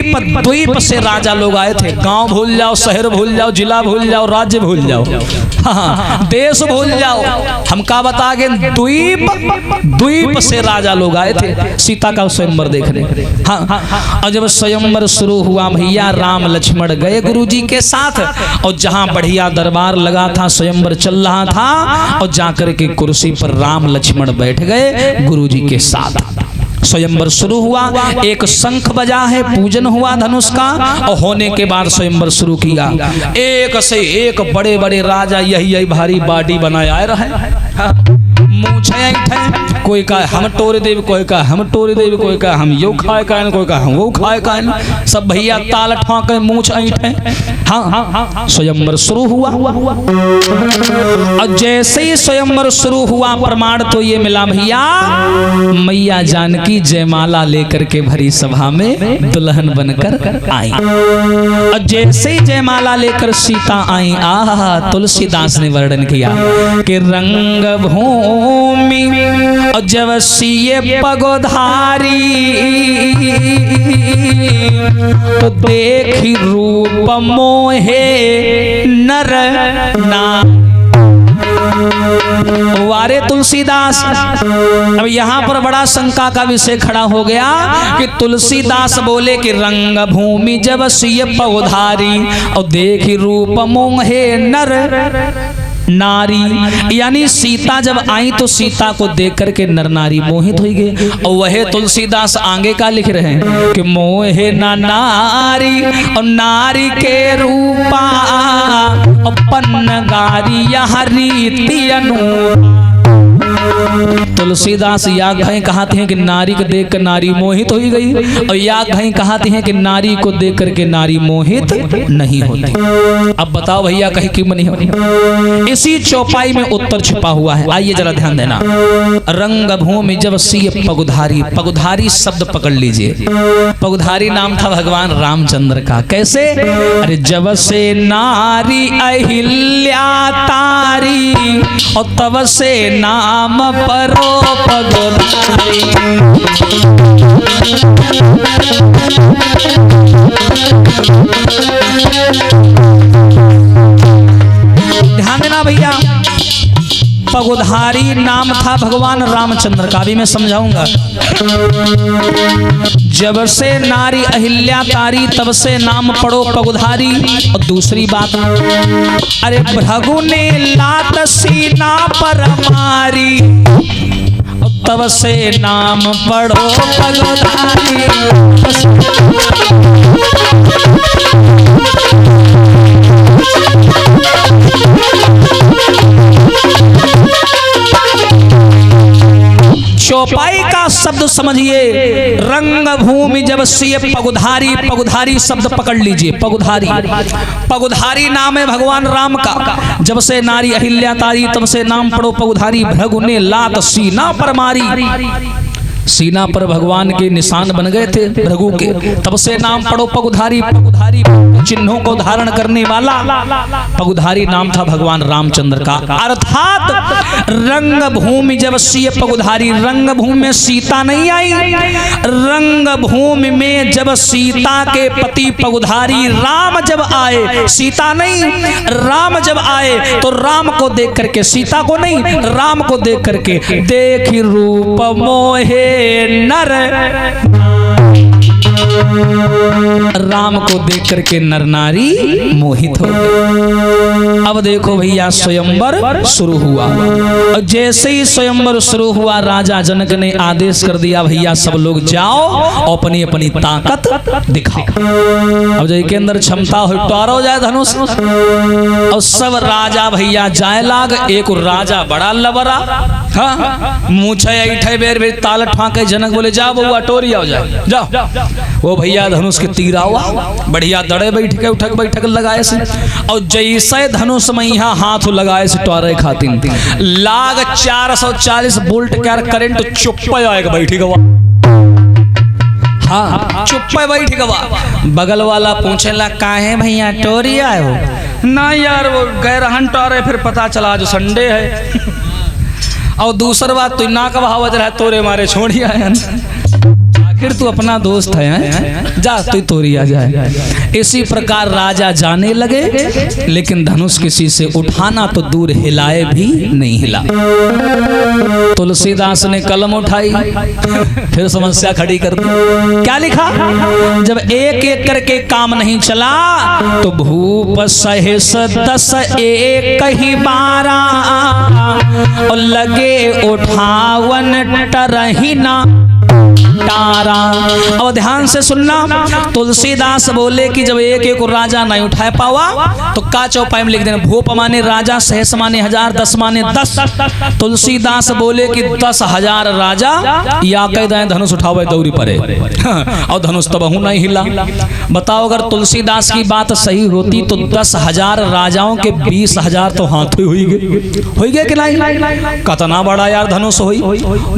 द्वीप से राजा लोग आए थे। गांव भूल जाओ, शहर भूल जाओ, जिला भूल जाओ, राज्य भूल जाओ, हाँ, देश भूल जाओ, हम का बता गए, द्वीप से राजा लोग आए थे सीता का स्वयंवर देखने। हाँ, और जब स्वयंवर शुरू हुआ भैया, राम लक्ष्मण गए गुरुजी के साथ, और जहां बढ़िया दरबार लगा था, स्वयंवर चल रहा था, और जाकर के कुर्सी पर राम लक्ष्मण बैठ गए गुरुजी के साथ। स्वयंवर शुरू हुआ, एक शंख बजा है, पूजन हुआ धनुष का, और होने के बाद स्वयंवर शुरू किया। एक से एक बड़े बड़े राजा यही भारी बाडी बनाए रहे, मूछे कोई का हम टोरे देव, कोई का हम टोरे देव, कोई का हम यो खाए कान, कोई का हम वो खाए कान, सब भैया ताल ठोके मूछ ऐठे। हाँ, स्वयंवर शुरू हुआ। और जैसे ही स्वयंवर शुरू हुआ, प्रमाण तो ये मिला भैया, मैया जानकी जयमाला लेकर के भरी सभा में दुल्हन बनकर आई। और जैसे ही जयमाला लेकर सीता आई, आहा, तुलसीदास ने वर्णन किया कि रंग भूमि और जब सिए पगोधारी, तो देखी रूप मोहे नर नारी। वारे तुलसीदास, अब यहाँ पर बड़ा शंका का विषय खड़ा हो गया कि तुलसीदास बोले कि रंग भूमि जब सिए पगोधारी, और देखी रूप मोहे नर नारी, यानी सीता जब आई तो सीता को देख करके नर नारी मोहित हो गए। और वह तुलसीदास आगे का लिख रहे हैं कि मोहे ना नारी, और नारी के रूपा पन्नगारी यह रीति अनु। तुलसीदास या कहीं कहते हैं कि नारी को देख कर नारी मोहित हो गई, और या कहीं कहते हैं कि नारी को देख करके नारी मोहित नहीं होती। अब बताओ भैया, कहीं क्यों नहीं होती? इसी चौपाई में उत्तर छिपा हुआ है, आइए जरा ध्यान देना। रंग भूमि जब सिए पगुधारी, पगुधारी शब्द पकड़ लीजिए। पगुधारी नाम था भगवान रामचंद्र का। कैसे? अरे जब से नारी अहिल्या तारी, और तब से नाम परो पगुधारी। ध्यान देना भैया, पगुधारी नाम था भगवान रामचंद्र का, भी मैं समझाऊंगा। जब से नारी अहिल्या तारी, तब से नाम पड़ो पगुधारी। और दूसरी बात, अरे भृगु ने लात सीना पर मारी, तब से नाम पड़ो पगुधारी। चौपाई का शब्द समझिए, रंग भूमि जब सिए पगुधारी, पगुधारी शब्द पकड़ लीजिए। पगुधारी, पगुधारी नाम है भगवान राम का। जब से नारी अहिल्या तारी, तब से नाम पड़ो पगुधारी। भृगु ने लात सीना पर मारी, सीना पर भगवान के निशान बन गए थे भृगु के, तब से नाम पड़ो पगुधारी। पगुधारी चिन्हों को धारण करने वाला पगुधारी नाम था भगवान रामचंद्र का। अर्थात रंग भूमि जब सिए पगुधारी, रंग भूमि में सीता नहीं आई, रंग भूमि में जब सीता के पति पगुधारी राम जब आए, सीता नहीं, राम जब आए, तो राम को देख करके, सीता को नहीं, राम को देख करके, देखी रूप मोहे नर, राम को देख करके नर नारी मोहित हो गए। अब देखो भैया, स्वयंवर शुरू हुआ, और जैसे ही स्वयंवर शुरू हुआ, राजा जनक ने आदेश कर दिया, भैया सब लोग जाओ और अपनी अपनी ताकत दिखाओ। अब जो के अंदर क्षमता हो, टोरो जाए धनुष, और सब राजा भैया जाए लाग। एक राजा बड़ा लबरा, हाँ, मूछे ऐठे बेर बेर ताल ठाके। जनक बोले जाओ बउआ, टोरी आओ, जाओ जाओ। वो भैया धनुष के तीर हुआ, बढ़िया दड़े बैठ के उठक बैठक लगाए से, और जैसे धनुष में यहाँ हाथ लगाए से टोरे खातिन लाग 440 वोल्ट का करंट चुप्पे आएगा बैठी गवा। हाँ, चुप्पे बैठी गवा। बगल वाला पूछे ला, काहे भैया टोरी आए हो? ना यार, वो गैरहन टोरे, फिर पता चला जो संडे है। और दूसरी बात, तो ना कहावत रहा तोरे मारे छोड़िया, आखिर तू अपना दोस्त है, जा तू तोरी आ जाए। इसी प्रकार राजा जाने लगे, लेकिन धनुष किसी से उठाना तो दूर हिलाए भी नहीं हिला। तुलसीदास ने कलम उठाई, फिर समस्या खड़ी कर दी। क्या लिखा? जब एक एक करके काम नहीं चला तो भूप सहेस 10 एक ही 12 और लगे उठावन टरहिना तारा। अब ध्यान से सुनना, तुलसीदास बोले कि जब एक एक राजा नहीं उठा पावा तो का चौपाई में लिख देना, भूप माने राजा, सहस माने 1000, 10 माने 10। तुलसीदास बोले कि 10,000 राजा या कह दें धनुष उठावे दौरी पड़े और धनुष तब नहीं हिला। बताओ अगर तुलसीदास की बात सही होती तो 10,000 राजाओं के 20,000 तो हाथ हुई गए कि नहीं? कितना बड़ा यार धनुष हुई।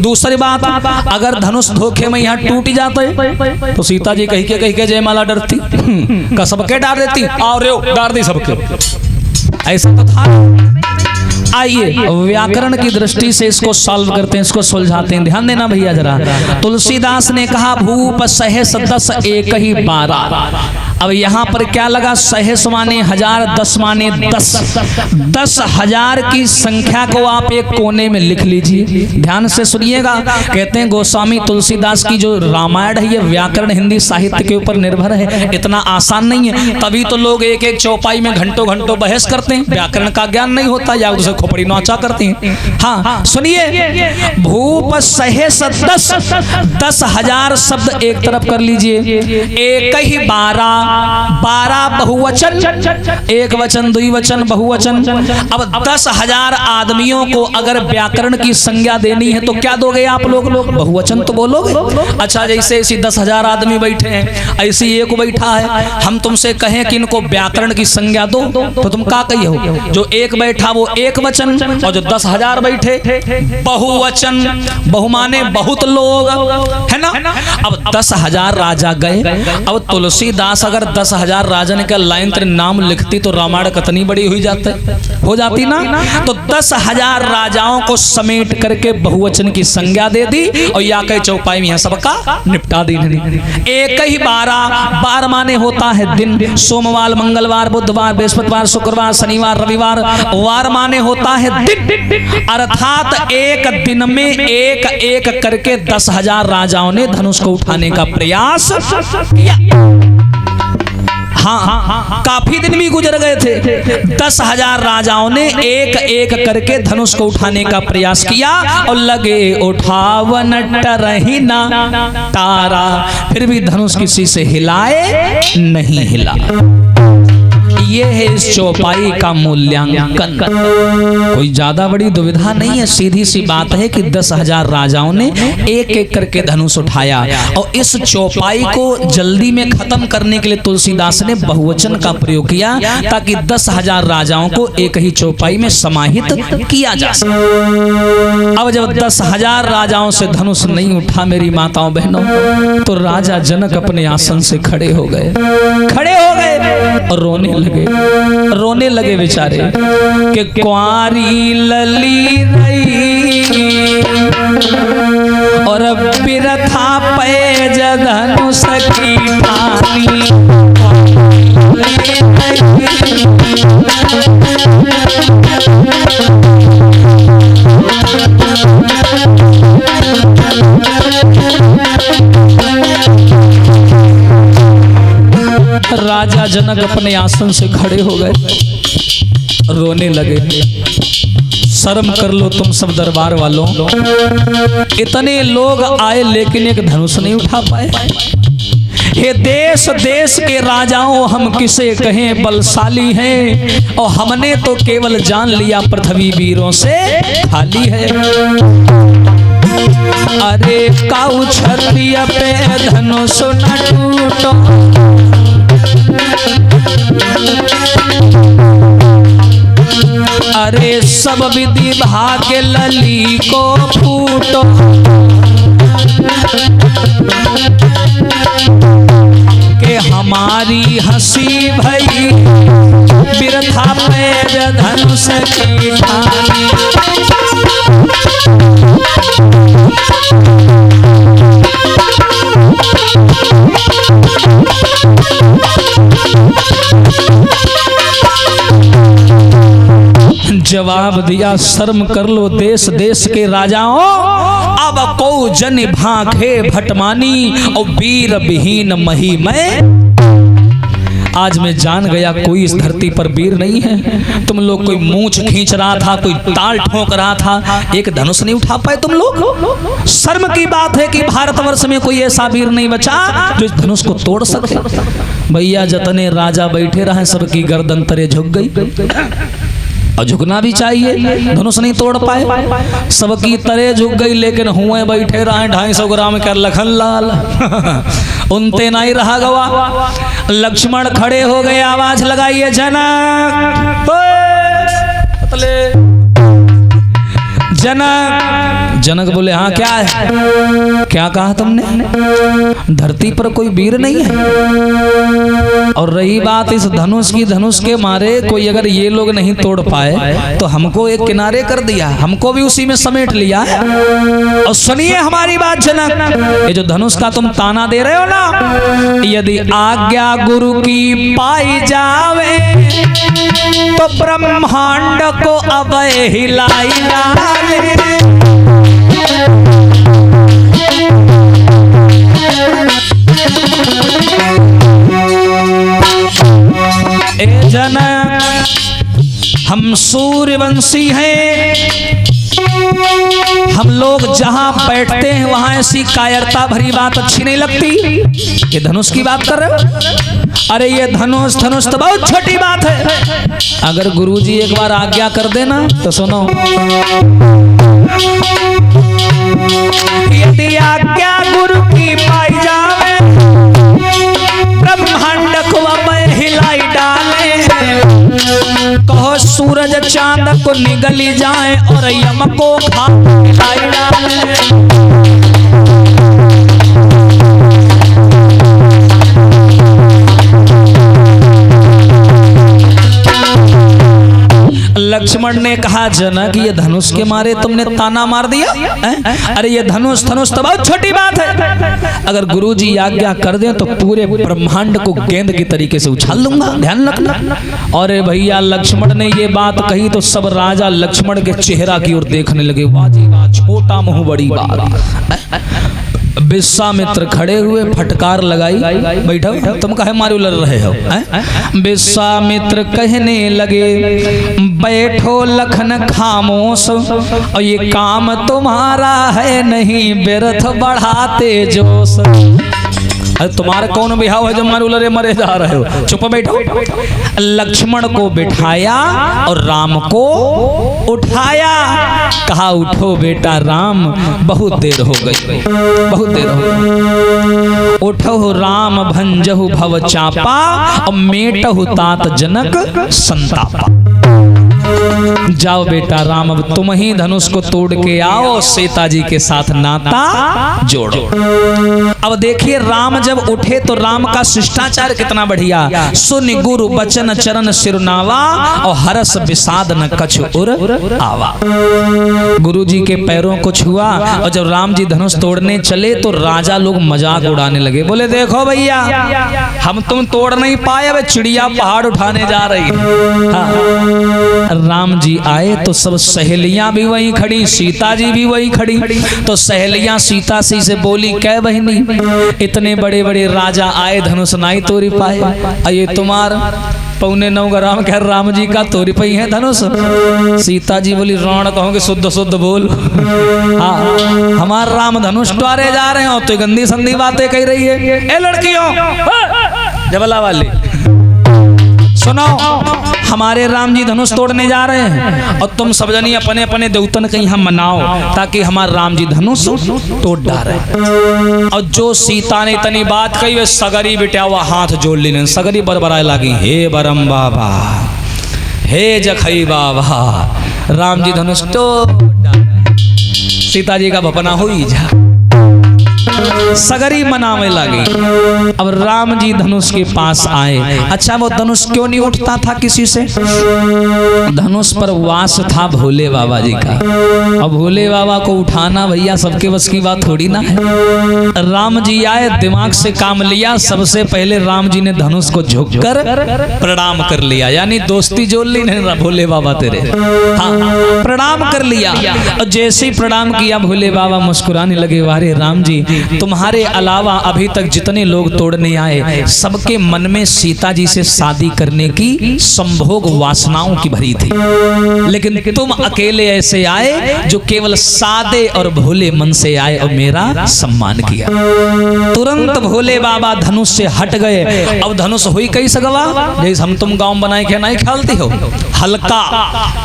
दूसरी बात, अगर धनुष धोखे में यहाँ टूट जाते तो सीता जी कही के जयमाला डरती का सबके डार देती और डार दी सबके, ऐसा तो था। आइए व्याकरण की दृष्टि से इसको सॉल्व करते हैं, इसको सुलझाते हैं। ध्यान देना भैया जरा। तुलसीदास ने कहा भूप सहस 10 एक ही 12। अब यहाँ पर क्या लगा? सहस माने 1000, 10 माने 10। 10,000 की संख्या को आप एक कोने में लिख लीजिए। ध्यान से सुनिएगा। कहते हैं गोस्वामी तुलसीदास की जो रामायण है ये व्याकरण हिंदी साहित्य के ऊपर निर्भर है, इतना आसान नहीं है। तभी तो लोग एक एक चौपाई में घंटों घंटों बहस करते हैं, व्याकरण का ज्ञान नहीं होता या उसे खोपड़ी नौचा करते हैं। हाँ सुनिए, भूप सहस 10,000 शब्द एक तरफ कर लीजिए, एक ही 12 बहुवचन, एक वचन, द्विवचन, बहुवचन। अब 10,000 आदमियों को अगर व्याकरण की संज्ञा देनी है तो क्या दोगे आप लोग? बहुवचन तो बोलोगे। अच्छा, जैसे ऐसी 10,000 आदमी बैठे हैं, ऐसी एक बैठा है, हम तुमसे कहें कि इनको व्याकरण की संज्ञा दो तो तुम क्या कहिए हो? जो एक बैठा वो एक वचन और जो 10,000 बैठे बहुवचन। बहुमाने बहुत लोग, है ना? अब 10,000 राजा गए। अब तुलसीदास अगर 10,000 राजन का लाइन तेरे नाम लिखती तो रामायण कितनी बड़ी हो जाती ना। तो 10,000 राजाओं को समेट करके बहुवचन की संज्ञा दे दी और या कई चौपाई में सबका निपटा दी। एक ही 12 माने होता है दिन, सोमवार, मंगलवार, बुधवार, बृहस्पतिवार, शुक्रवार, शनिवार, रविवार। वार माने होता है दिन, अर्थात एक दिन में एक एक करके 10,000 राजाओं ने धनुष को उठाने का प्रयास किया। हाँ, काफी दिन भी गुजर गए थे। 10,000 राजाओं ने एक एक करके धनुष को उठाने का प्रयास किया और लगे उठावन टरहिना तारा, फिर भी धनुष किसी से हिलाए नहीं हिला। ये है इस चौपाई का मूल्यांकन। कोई ज्यादा बड़ी दुविधा नहीं है, सीधी सी बात है कि 10,000 राजाओं ने एक एक करके धनुष उठाया और इस चौपाई को जल्दी में खत्म करने के लिए तुलसीदास ने बहुवचन का प्रयोग किया ताकि 10,000 राजाओं को एक ही चौपाई में समाहित किया जा सके। अब जब 10,000 राजाओं से धनुष नहीं उठा मेरी माताओं बहनों, तो राजा जनक अपने आसन से खड़े हो गए और रोने लगे बेचारे कि कुंवारी लली रही और बिरथा पैज धनुष की ठानी। राजा जनक अपने आसन से खड़े हो गए, रोने लगे। शर्म कर लो तुम सब दरबार वालों, इतने लोग आए लेकिन एक धनुष नहीं उठा पाए। हे देश देश के राजाओं, हम किसे कहें बलशाली हैं और हमने तो केवल जान लिया पृथ्वी वीरों से खाली है। अरे काऊ क्षत्रिय पे धनुष न टूटो, अरे सब विधि भाग्य लली को फूटो। के हमारी हंसी भई बिरथा पैज धनुष की ठानी। जवाब दिया, शर्म कर लो देश देश के राजाओं, अब को जन भाखे भटमानी और वीर विहीन मही में। आज मैं जान गया कोई इस धरती पर वीर नहीं है। तुम लोग कोई मूंछ खींच रहा था, कोई ताल ठोक रहा था, एक धनुष नहीं उठा पाए तुम लोग। शर्म की बात है कि भारतवर्ष में कोई ऐसा वीर नहीं बचा जो इस धनुष को तोड़ सके। भैया जतने राजा बैठे रहे सबकी गर्दन तरे झुक गई, और झुकना भी चाहिए, धनुष नहीं तोड़ पाए, सबकी तरह झुक गई, लेकिन हुए बैठे रहे 250 ग्राम का लखन लाल उनते नहीं रहा गवा। लक्ष्मण खड़े हो गए, आवाज लगाइए जनक, जनक। जनक बोले हाँ क्या है, क्या कहा तुमने, धरती पर कोई वीर नहीं है। और रही बात इस धनुष की, धनुष के मारे कोई अगर ये लोग नहीं तोड़ पाए तो हमको एक किनारे कर दिया, हमको भी उसी में समेट लिया। और सुनिए हमारी बात जनक, ये जो धनुष का तुम ताना दे रहे हो ना, यदि आज्ञा गुरु की पाई जावे तो ब्रह्मांड को अब हिलाई डाले। ए जनक, हम सूर्यवंशी हैं, हम लोग जहां बैठते हैं वहां ऐसी कायरता भरी बात अच्छी नहीं लगती। ये धनुष की बात कर रहे हो, अरे ये धनुष धनुष तो बहुत छोटी बात है। अगर गुरुजी एक बार आज्ञा कर देना तो सुनो, यदि आज्ञा गुरु की पाई जावे ब्रह्मांड को अब हिलाई डाले, कहो सूरज चांद को निगली जाए और यम को खा हिलाई डाले। लक्ष्मण ने कहा जनक ये धनुष के मारे तुमने ताना मार दिया है? अरे ये धनुष धनुष तो बहुत छोटी बात है, अगर गुरुजी आज्ञा कर दें तो पूरे ब्रह्मांड को गेंद की तरीके से उछाल लूंगा, ध्यान रखना। और भैया लक्ष्मण ने ये बात कही तो सब राजा लक्ष्मण के चेहरा की ओर देखने लगे, वाह जी वाह, छोटा मुंह बड़ी बात। विश्वामित्र खड़े हुए, फटकार लगाई, बैठो तुम काहे मारे उलर रहे हो। विश्वामित्र कहने लगे, बैठो लखन खामोश, और ये काम तुम्हारा है नहीं, व्यर्थ बढ़ाते जोश। तुम्हारा कौन बिहाव है जो मारे उलरे मरे जा रहे हो, चुप बैठो। लक्ष्मण को बिठाया और राम को उठाया, कहा उठो बेटा राम, बहुत देर हो गई, बहुत देर हो गई। उठो राम भंजहु भव चापा, और मेटहु तात जनक संतापा। जाओ बेटा राम, अब तुम ही धनुष को तोड़ के आओ, सीता जी के साथ नाता जोड़ो। अब देखिए राम जब उठे तो राम का शिष्टाचार कितना बढ़िया, सुनि गुरु बचन चरण सिरनावा, और हरस विषाद न कछु उर आवा। गुरु जी के पैरों को छुआ, और जब राम जी धनुष तोड़ने चले तो राजा लोग मजाक उड़ाने लगे, बोले देखो भैया हम तुम तोड़ नहीं पाए, अब चिड़िया पहाड़ उठाने जा रही है। हाँ। राम जी आए तो सब सहेलियां भी वहीं खड़ी, सीता जी भी वहीं खड़ी। तो सहेलियां सीता से बोली, कै बहनी इतने बड़े बड़े राजा आए, धनुष नाई तोड़ी पाए, ये तुम्हार 9.25 ग्राम कह राम जी का तोड़ी पई है धनुष। सीता जी बोली, रावण कहोगे शुद्ध शुद्ध बोल, हाँ हमारा राम धनुष टोरे जा रहे हो तो गंदी संदी बातें कह रही है। ए लड़कियों जबला वाली सुनो, हमारे राम जी धनुष तोड़ने जा रहे हैं, और तुम सब जनी अपने अपने देवतन के यहाँ मनाओ, ताकि हमारे राम जी धनुष तोड़ डाले। और जो सीता ने इतनी बात कही, वे सगरी बिटिया हुआ हाथ जोड़ लेने, सगरी बरबराए लगी, हे बरम बाबा, हे जखई बाबा, राम जी धनुष तोड़ डाले। सीता जी का भपना हुई जा। सगरी मनावे लगी। अब राम जी धनुष के पास आए। अच्छा वो धनुष क्यों नहीं उठता था किसी से? धनुष पर वास था भोले बाबा जी का। अब भोले बाबा को उठाना भैया सबके बस की बात थोड़ी ना है। राम जी आए, दिमाग से काम लिया। सबसे पहले राम जी ने धनुष को झुककर प्रणाम कर लिया, यानी दोस्ती जोड़ ली नहीं भोले बाबा तेरे। हाँ प्रणाम कर लिया। और जैसे ही प्रणाम किया भोले बाबा मुस्कुराने लगे, वारे राम जी तुम्हारे अलावा अभी तक जितने लोग तोड़ने आए सबके मन में सीता जी से शादी करने की संभोग वासनाओं की भरी थी, लेकिन तुम अकेले ऐसे आए जो केवल सादे और भोले मन से आए और मेरा सम्मान किया। तुरंत भोले बाबा धनुष से हट गए। अब धनुष हुई कैसे गवा, जैसे हम तुम गांव बनाए के नहीं खेलती हो, हल्का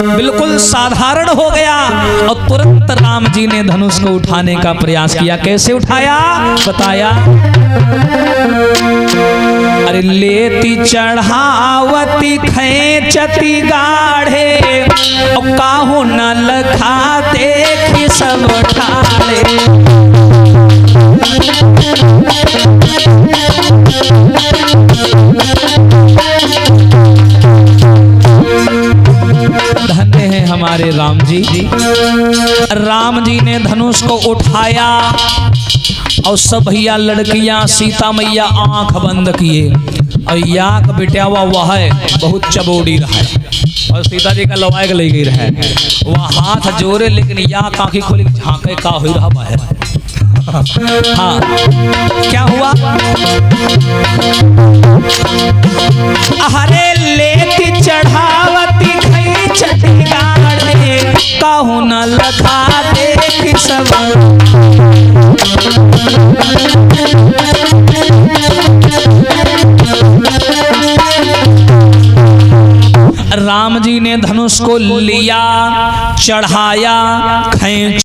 बिल्कुल साधारण हो गया। और तुरंत राम जी ने धनुष को उठाने का प्रयास किया। कैसे उठाया बताया? अरे लेती चढ़ावती खैचती गाढ़े, और काहू न लखा देखी सब ठाड़े। धन्य है हमारे राम जी। राम जी ने धनुष को उठाया और सब भैया लड़कियां सीता मैया आंख बंद किए और याक बिटियावा वह बहुत चबोड़ी रहा है और सीता जी का लवाए ले गई रहा, वह हाथ जोड़े लेकिन याक आंखें खोली झांके का हो रहा बाहर। हाँ क्या हुआ? अरे लेती चढ़ावती खैचती गाढ़े, कहूँ न लखा देख सब। राम जी ने धनुष को लिया, चढ़ाया, खैंच